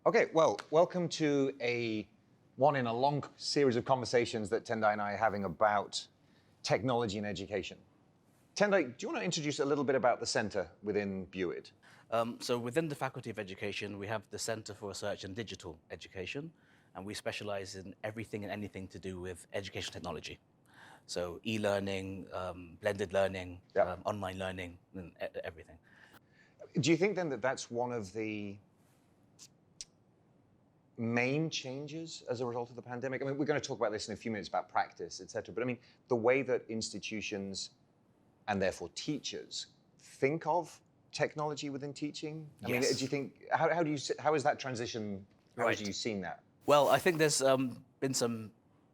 Okay, well, welcome to one in a long series of conversations that Tendai and I are having about technology and education. Tendai, do you want to introduce a little bit about the center within BUID? So within the Faculty of Education, we have the Center for Research in Digital Education, and we specialize in everything and anything to do with education technology. So e-learning, blended learning, Yep. online learning, and everything. Do you think then that that's one of the main changes as a result of the pandemic? I mean, we're going to talk about this in a few minutes about practice, et cetera, but I mean, the way that institutions and therefore teachers think of technology within teaching? I mean, do you think, how is that transition, how have you seen that? Well, I think there's been some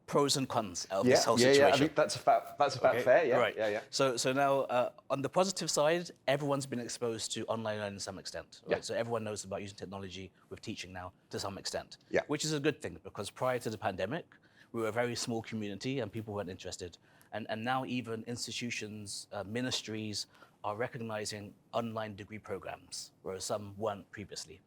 pros and cons of this whole situation. I think that's about fair, yeah. Right. Yeah. So now, on the positive side, everyone's been exposed to online learning to some extent. Right? Yeah. So everyone knows about using technology with teaching now to some extent. Yeah. Which is a good thing, because prior to the pandemic, we were a very small community and people weren't interested. And now even institutions, ministries are recognizing online degree programs, whereas some weren't previously.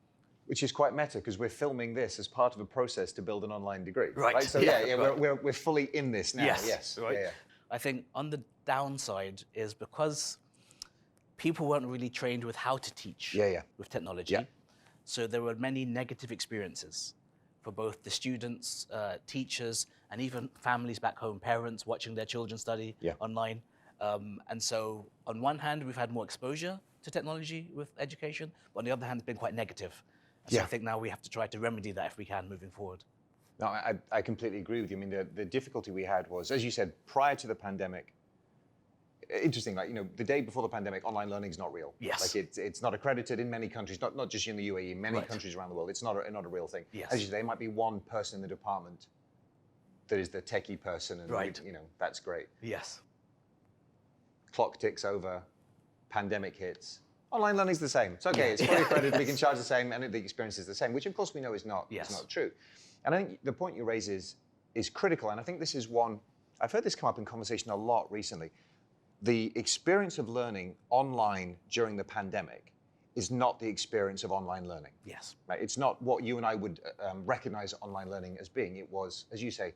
Which is quite meta, because we're filming this as part of a process to build an online degree. Right. So right. we're fully in this now. Yes. Right. Yeah. I think on the downside is because people weren't really trained with how to teach with technology. Yeah. So there were many negative experiences for both the students, teachers, and even families back home, parents watching their children study online. And so on one hand, we've had more exposure to technology with education, but on the other hand, it's been quite negative. So I think now we have to try to remedy that if we can moving forward. No, I completely agree with you. I mean, the difficulty we had was, as you said, prior to the pandemic, interesting, like, the day before the pandemic, online learning is not real. Yes. Like it's not accredited in many countries, not just in the UAE, many countries around the world. It's not a real thing. Yes. As you say, there might be one person in the department that is the techie person, and that's great. Yes. Clock ticks over, pandemic hits. Online learning is the same. It's okay. It's fully accredited. We can charge the same, and the experience is the same, which of course we know is not true. And I think the point you raise is critical. And I think this is one I've heard this come up in conversation a lot recently. The experience of learning online during the pandemic is not the experience of online learning. Yes. Right? It's not what you and I would recognize online learning as being. It was, as you say,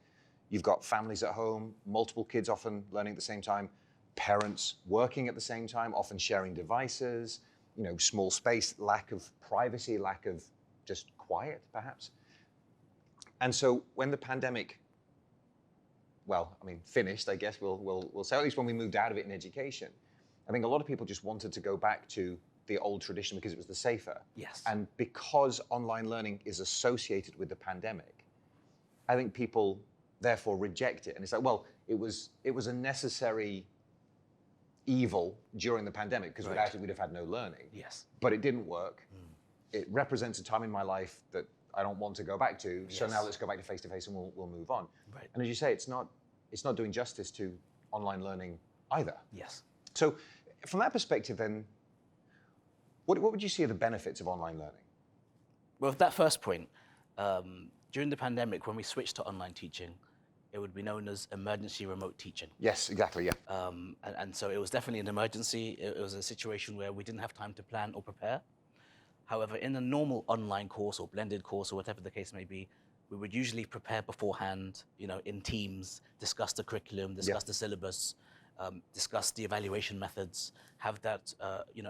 you've got families at home, multiple kids often learning at the same time, parents working at the same time, often sharing devices, small space, lack of privacy, lack of just quiet, perhaps. And so when the pandemic, finished, I guess we'll say, at least when we moved out of it in education, I think a lot of people just wanted to go back to the old tradition because it was the safer. Yes. And because online learning is associated with the pandemic, I think people therefore reject it. And it's like, well, it was a necessary evil during the pandemic, because without it we'd have had no learning. Yes. But it didn't work. It represents a time in my life that I don't want to go back to. So now let's go back to face-to-face and we'll move on. Right. And as you say, it's not doing justice to online learning either. Yes. So from that perspective then, what would you see are the benefits of online learning? Well, with that first point, during the pandemic, when we switched to online teaching, it would be known as emergency remote teaching. Yes, exactly, yeah. And so it was definitely an emergency. It was a situation where we didn't have time to plan or prepare. However, in a normal online course or blended course or whatever the case may be, we would usually prepare beforehand, in teams, discuss the curriculum, discuss the syllabus, discuss the evaluation methods, have that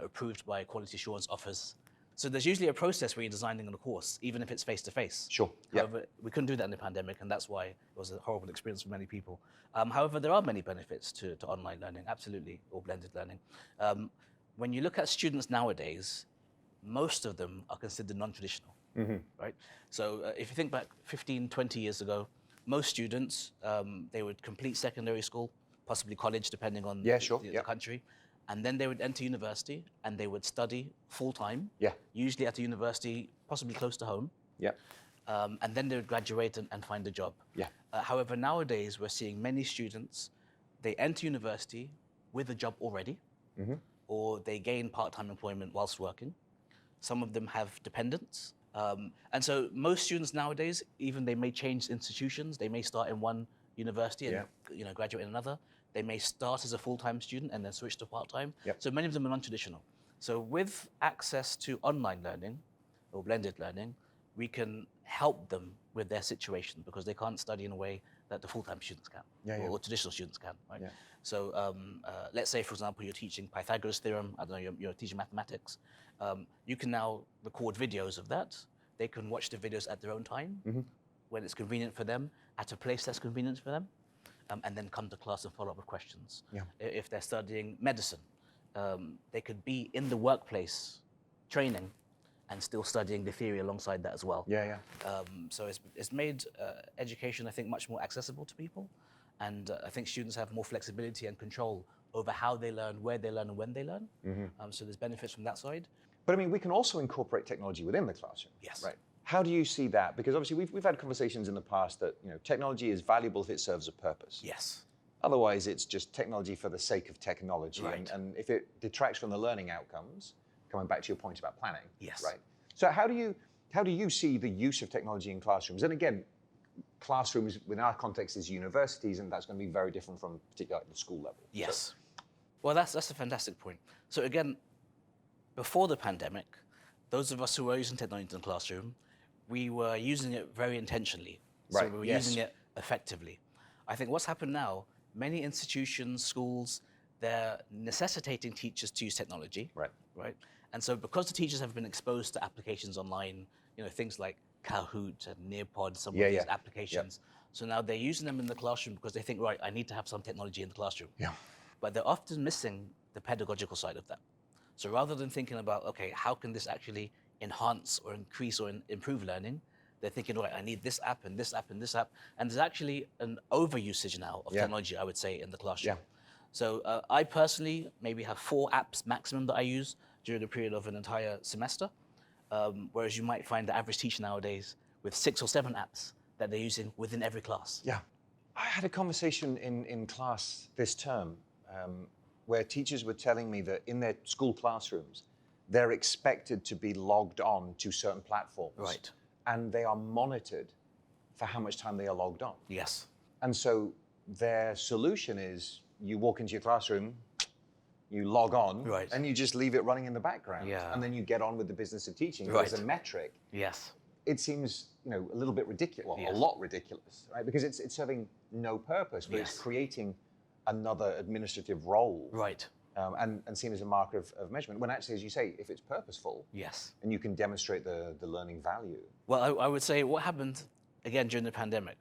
approved by a quality assurance office. So there's usually a process where you're designing a course, even if it's face-to-face. Sure. However, we couldn't do that in the pandemic, and that's why it was a horrible experience for many people. However, there are many benefits to online learning, absolutely, or blended learning. When you look at students nowadays, most of them are considered non-traditional, right? So if you think back 15, 20 years ago, most students, they would complete secondary school, possibly college, depending on the country. And then they would enter university and they would study full-time, usually at a university possibly close to home. Yeah. And then they would graduate and find a job. Yeah. However, nowadays we're seeing many students, they enter university with a job already, or they gain part-time employment whilst working. Some of them have dependents. And so most students nowadays, even they may change institutions, they may start in one university and graduate in another. They may start as a full-time student and then switch to part-time. So many of them are non-traditional. So with access to online learning or blended learning, we can help them with their situation because they can't study in a way that the full-time students can, or traditional students can, right? Yeah. So let's say, for example, you're teaching Pythagoras theorem, I don't know, you're teaching mathematics. You can now record videos of that. They can watch the videos at their own time, when it's convenient for them, at a place that's convenient for them, and then come to class and follow up with questions. Yeah. If they're studying medicine, they could be in the workplace training and still studying the theory alongside that as well. So it's made education, I think, much more accessible to people. And I think students have more flexibility and control over how they learn, where they learn, and when they learn. So there's benefits from that side. But I mean, we can also incorporate technology within the classroom. Yes. Right. How do you see that? Because obviously we've had conversations in the past that technology is valuable if it serves a purpose. Yes. Otherwise, it's just technology for the sake of technology. Right. And if it detracts from the learning outcomes, coming back to your point about planning. Yes. Right. So how do you see the use of technology in classrooms? And again, classrooms within our context is universities, and that's going to be very different from particularly like the school level. Yes. So, well, that's a fantastic point. So again, before the pandemic, those of us who were using technology in the classroom, we were using it very intentionally. So Right, we were yes. using it effectively. I think what's happened now, many institutions, schools, they're necessitating teachers to use technology. Right. And so because the teachers have been exposed to applications online, things like Kahoot and Nearpod, some of these applications. So now they're using them in the classroom because they think, right, I need to have some technology in the classroom. But they're often missing the pedagogical side of that. So rather than thinking about, okay, how can this actually enhance or increase or improve learning, they're thinking, right, I need this app and this app and this app. And there's actually an overusage now of technology, I would say, in the classroom. So I personally maybe have 4 apps maximum that I use during the period of an entire semester, whereas you might find the average teacher nowadays with 6 or 7 apps that they're using within every class. I had a conversation in class this term where teachers were telling me that in their school classrooms, they're expected to be logged on to certain platforms. Right. And they are monitored for how much time they are logged on. Yes. And so their solution is you walk into your classroom, you log on, and you just leave it running in the background. And then you get on with the business of teaching. As a metric, it seems a little bit ridiculous, a lot ridiculous, right? Because it's serving no purpose, but it's creating another administrative role. And seen as a marker of measurement, when actually, as you say, if it's purposeful, and you can demonstrate the learning value. Well, I would say what happened, again, during the pandemic,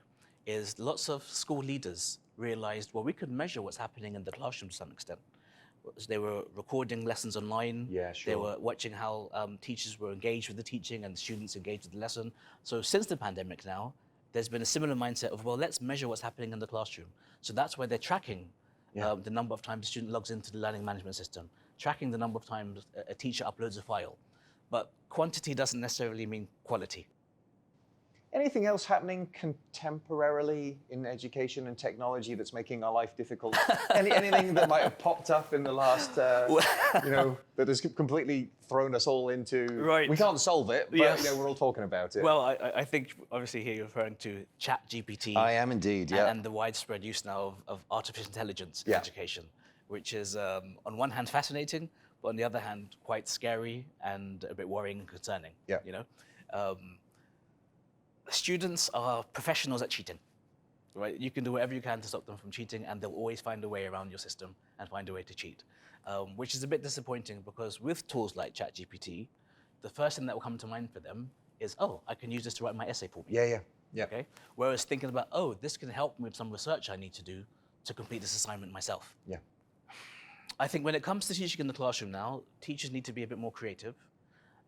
is lots of school leaders realized, well, we could measure what's happening in the classroom to some extent. They were recording lessons online. They were watching how teachers were engaged with the teaching and students engaged with the lesson. So since the pandemic now, there's been a similar mindset of, well, let's measure what's happening in the classroom. So that's where they're tracking the number of times the student logs into the learning management system, tracking the number of times a teacher uploads a file. But quantity doesn't necessarily mean quality. Anything else happening contemporarily in education and technology that's making our life difficult? Anything that might have popped up in the last, that has completely thrown us all into, we can't solve it, but we're all talking about it. Well, I think obviously here you're referring to ChatGPT. I am indeed, and the widespread use now of artificial intelligence in education, which is on one hand fascinating, but on the other hand quite scary and a bit worrying and concerning. Students are professionals at cheating, right? You can do whatever you can to stop them from cheating, and they'll always find a way around your system and find a way to cheat, which is a bit disappointing because with tools like ChatGPT, the first thing that will come to mind for them is, oh, I can use this to write my essay for me. Okay. Whereas thinking about, oh, this can help me with some research I need to do to complete this assignment myself. I think when it comes to teaching in the classroom now, teachers need to be a bit more creative,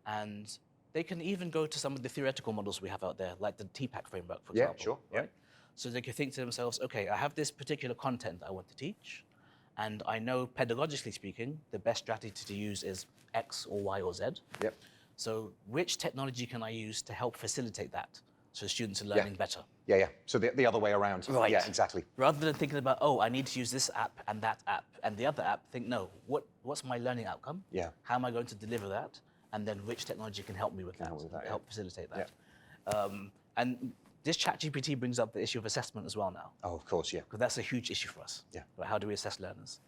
and they can even go to some of the theoretical models we have out there, like the TPAC framework, for example. Right? So they can think to themselves, okay, I have this particular content I want to teach, and I know pedagogically speaking, the best strategy to use is X or Y or Z. So which technology can I use to help facilitate that so students are learning better? So the other way around. Yeah, exactly. Rather than thinking about, oh, I need to use this app and that app and the other app, think, no, what's my learning outcome? How am I going to deliver that? And then which technology can help me with that, help facilitate that. And this ChatGPT brings up the issue of assessment as well now. Oh, of course, Because that's a huge issue for us. Right? How do we assess learners?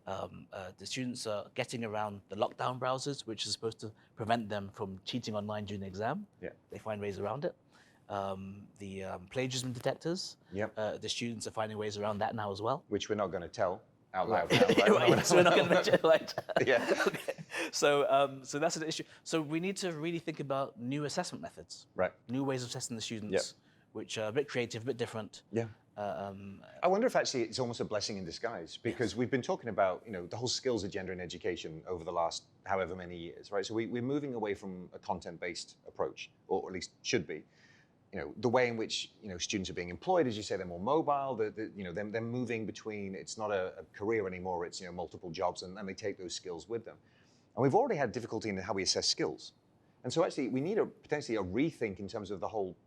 The students are getting around the lockdown browsers, which is supposed to prevent them from cheating online during the exam. Yeah. They find ways around it. The plagiarism detectors, the students are finding ways around that now as well. Which we're not going to tell out loud. Right, so we're not going to mention it, right? Yeah. Okay. So that's an issue. So we need to really think about new assessment methods. Right. New ways of testing the students, which are a bit creative, a bit different. Yeah. I wonder if actually it's almost a blessing in disguise, because we've been talking about, the whole skills agenda in education over the last however many years, right? So we're moving away from a content-based approach, or at least should be. The way in which students are being employed, as you say, they're more mobile. They're moving between. It's not a career anymore. It's multiple jobs, and they take those skills with them. And we've already had difficulty in how we assess skills. And so actually we need potentially a rethink in terms of the whole,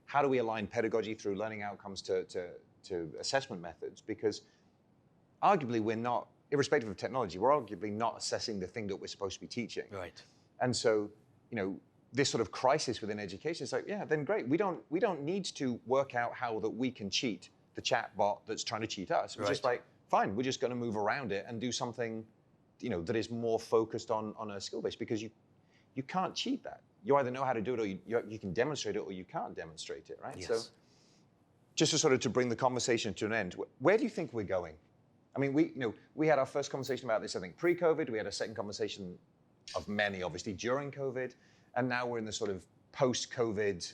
how do we align pedagogy through learning outcomes to assessment methods? Because arguably we're not, irrespective of technology, we're arguably not assessing the thing that we're supposed to be teaching. Right. And so, this sort of crisis within education is like, yeah, then great. We don't need to work out how that we can cheat the chat bot that's trying to cheat us. We're just like, fine, we're just going to move around it and do something, that is more focused on a skill base, because you can't cheat that. You either know how to do it, or you can demonstrate it, or you can't demonstrate it, right? Yes. So just to sort of to bring the conversation to an end, where do you think we're going? I mean, we had our first conversation about this, I think, pre-COVID. We had a second conversation of many, obviously, during COVID. And now we're in the sort of post-COVID,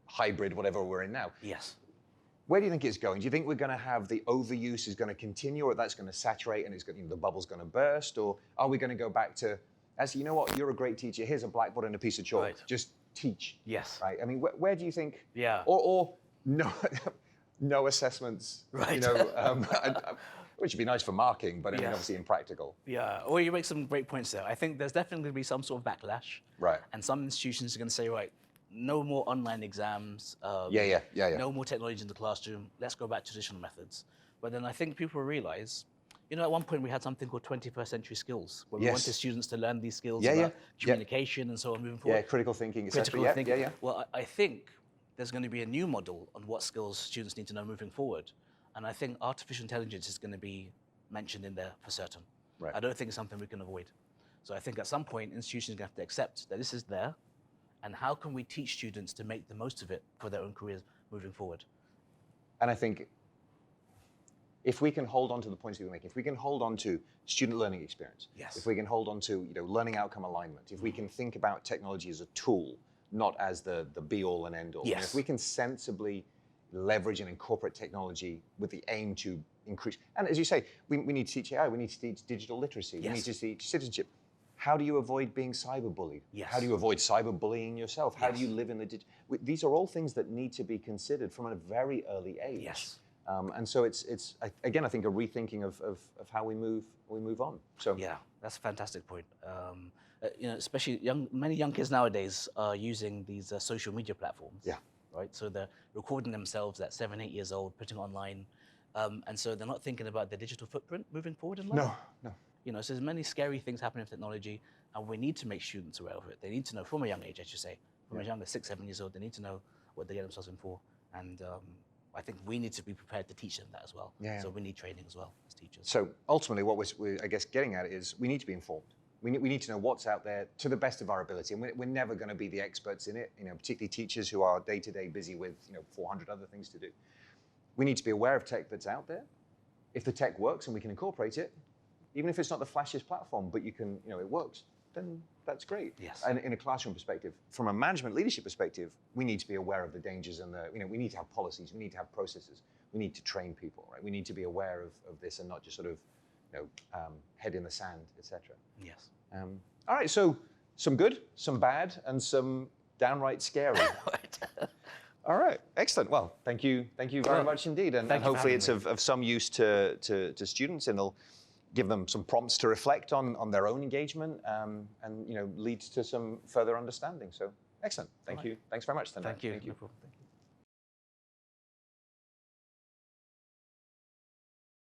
hybrid, whatever we're in now. Yes. Where do you think it's going? Do you think we're going to have the overuse is going to continue, or that's going to saturate and the bubble's going to burst? Or are we going to go back to, actually, you know what, you're a great teacher, here's a blackboard and a piece of chalk, just teach. Yes. Right? I mean, where do you think, Yeah. or no, no assessments, Right. which would be nice for marking, but I mean, obviously impractical. Yeah, well, you make some great points there. I think there's definitely going to be some sort of backlash. Right. And some institutions are going to say, right, no more online exams. Yeah. No more technology in the classroom. Let's go back to traditional methods. But then I think people realize, at one point we had something called 21st century skills, where we wanted students to learn these skills about communication and so on moving forward. Yeah, critical thinking, etc. Critical thinking. Yeah. Well, I think there's going to be a new model on what skills students need to know moving forward. And I think artificial intelligence is going to be mentioned in there for certain. Right. I don't think it's something we can avoid. So I think at some point, institutions are going to have to accept that this is there, and how can we teach students to make the most of it for their own careers moving forward? And I think if we can hold on to the points that we're making, if we can hold on to student learning experience, if we can hold on to learning outcome alignment, if we can think about technology as a tool, not as the be-all and end-all, Yes. if we can sensibly leverage and incorporate technology with the aim to increase, and as you say, we need to teach AI, we need to teach digital literacy, we need to teach citizenship. How do you avoid being cyberbullied? Yes. How do you avoid cyberbullying yourself? How do you live in the these are all things that need to be considered from a very early age. Yes. And so it's again, I think, a rethinking of how we move on. So Yeah, that's a fantastic point. Especially many young kids nowadays are using these social media platforms. Yeah. Right. So they're recording themselves at 7, 8 years old, putting it online, and so they're not thinking about their digital footprint moving forward in life. No. So there's many scary things happening with technology, and we need to make students aware of it. They need to know from a young age, as you say, from as young as 6, 7 years old. They need to know what they get themselves in for, and I think we need to be prepared to teach them that as well. Yeah. So we need training as well as teachers. So ultimately, what we're I guess getting at is we need to be informed. We need to know what's out there to the best of our ability, and we're never going to be the experts in it. Particularly teachers who are day to day busy with 400 other things to do. We need to be aware of tech that's out there. If the tech works and we can incorporate it, even if it's not the flashiest platform, but you can it works, then that's great. Yes. And in a classroom perspective, from a management leadership perspective, we need to be aware of the dangers and we need to have policies, we need to have processes, we need to train people, right? We need to be aware of this and not just sort of head in the sand, etc. Yes. All right, so some good, some bad, and some downright scary. Right. All right, excellent. Well, thank you very much indeed, and hopefully it's of some use to students, and it'll give them some prompts to reflect on their own engagement, and leads to some further understanding. So excellent. Thank you. Thanks very much, Tendai. Thank you. Thank you. No problem. Thank you.